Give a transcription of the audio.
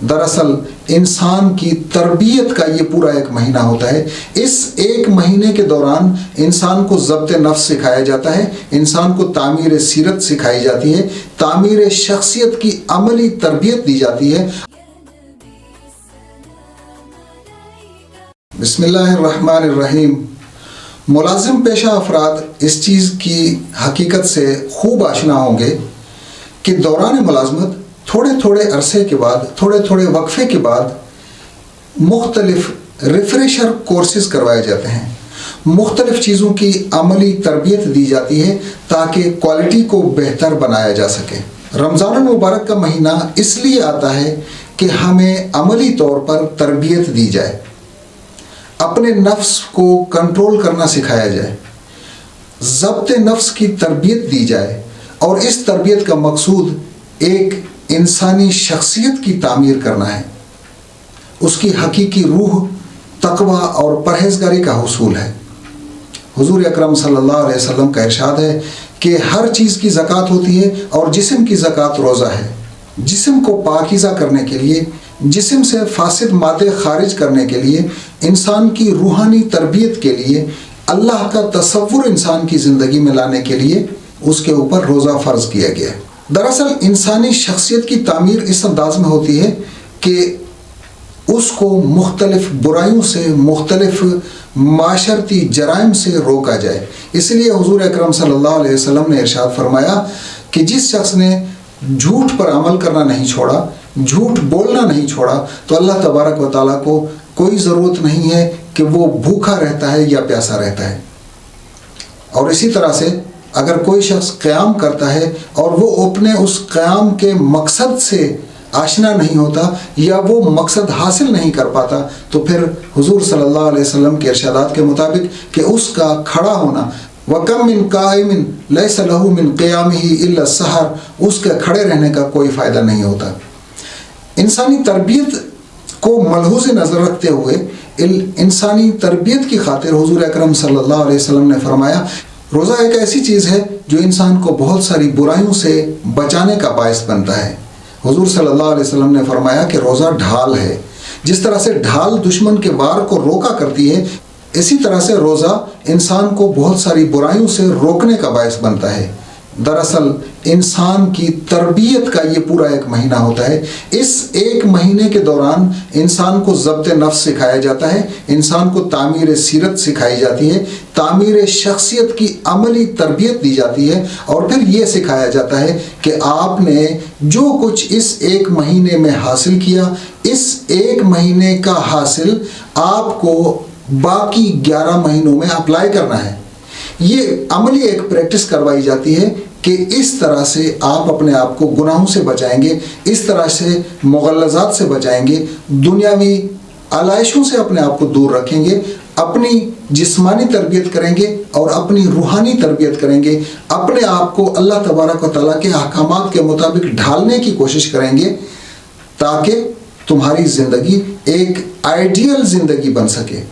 دراصل انسان کی تربیت کا یہ پورا ایک مہینہ ہوتا ہے۔ اس ایک مہینے کے دوران انسان کو ضبط نفس سکھایا جاتا ہے، انسان کو تعمیر سیرت سکھائی جاتی ہے، تعمیر شخصیت کی عملی تربیت دی جاتی ہے۔ بسم اللہ الرحمن الرحیم۔ ملازم پیشہ افراد اس چیز کی حقیقت سے خوب آشنا ہوں گے کہ دوران ملازمت تھوڑے تھوڑے عرصے کے بعد، تھوڑے تھوڑے وقفے کے بعد مختلف ریفریشر کورسز کروائے جاتے ہیں، مختلف چیزوں کی عملی تربیت دی جاتی ہے تاکہ کوالٹی کو بہتر بنایا جا سکے۔ رمضان المبارک کا مہینہ اس لیے آتا ہے کہ ہمیں عملی طور پر تربیت دی جائے، اپنے نفس کو کنٹرول کرنا سکھایا جائے، ضبط نفس کی تربیت دی جائے، اور اس تربیت کا مقصود ایک انسانی شخصیت کی تعمیر کرنا ہے، اس کی حقیقی روح، تقوی اور پرہیزگاری کا حصول ہے۔ حضور اکرم صلی اللہ علیہ وسلم کا ارشاد ہے کہ ہر چیز کی زکوٰۃ ہوتی ہے اور جسم کی زکوٰۃ روزہ ہے۔ جسم کو پاکیزہ کرنے کے لیے، جسم سے فاسد مادے خارج کرنے کے لیے، انسان کی روحانی تربیت کے لیے، اللہ کا تصور انسان کی زندگی میں لانے کے لیے اس کے اوپر روزہ فرض کیا گیا ہے۔ دراصل انسانی شخصیت کی تعمیر اس انداز میں ہوتی ہے کہ اس کو مختلف برائیوں سے، مختلف معاشرتی جرائم سے روکا جائے۔ اس لیے حضور اکرم صلی اللہ علیہ وسلم نے ارشاد فرمایا کہ جس شخص نے جھوٹ پر عمل کرنا نہیں چھوڑا، جھوٹ بولنا نہیں چھوڑا، تو اللہ تبارک و تعالیٰ کو کوئی ضرورت نہیں ہے کہ وہ بھوکا رہتا ہے یا پیاسا رہتا ہے۔ اور اسی طرح سے اگر کوئی شخص قیام کرتا ہے اور وہ اپنے اس قیام کے مقصد سے آشنا نہیں ہوتا یا وہ مقصد حاصل نہیں کر پاتا، تو پھر حضور صلی اللہ علیہ وسلم کے ارشادات کے مطابق کہ اس کا کھڑا ہونا، وَكَمْ مِنْ قَائِمٍ لَيْسَ لَهُ مِنْ قِيَامِهِ إِلَّا السَّحَرُ، اس کے کھڑے رہنے کا کوئی فائدہ نہیں ہوتا۔ انسانی تربیت کو ملحوظ نظر رکھتے ہوئے انسانی تربیت کی خاطر حضور اکرم صلی اللہ علیہ وسلم نے فرمایا، روزہ ایک ایسی چیز ہے جو انسان کو بہت ساری برائیوں سے بچانے کا باعث بنتا ہے۔ حضور صلی اللہ علیہ وسلم نے فرمایا کہ روزہ ڈھال ہے، جس طرح سے ڈھال دشمن کے وار کو روکا کرتی ہے، اسی طرح سے روزہ انسان کو بہت ساری برائیوں سے روکنے کا باعث بنتا ہے۔ دراصل انسان کی تربیت کا یہ پورا ایک مہینہ ہوتا ہے۔ اس ایک مہینے کے دوران انسان کو ضبط نفس سکھایا جاتا ہے، انسان کو تعمیر سیرت سکھائی جاتی ہے، تعمیر شخصیت کی عملی تربیت دی جاتی ہے، اور پھر یہ سکھایا جاتا ہے کہ آپ نے جو کچھ اس ایک مہینے میں حاصل کیا، اس ایک مہینے کا حاصل آپ کو باقی 11 مہینوں میں اپلائی کرنا ہے۔ یہ عملی ایک پریکٹس کروائی جاتی ہے کہ اس طرح سے آپ اپنے آپ کو گناہوں سے بچائیں گے، اس طرح سے مغلظات سے بچائیں گے، دنیاوی علائشوں سے اپنے آپ کو دور رکھیں گے، اپنی جسمانی تربیت کریں گے اور اپنی روحانی تربیت کریں گے، اپنے آپ کو اللہ تبارک و تعالیٰ کے احکامات کے مطابق ڈھالنے کی کوشش کریں گے تاکہ تمہاری زندگی ایک آئیڈیل زندگی بن سکے۔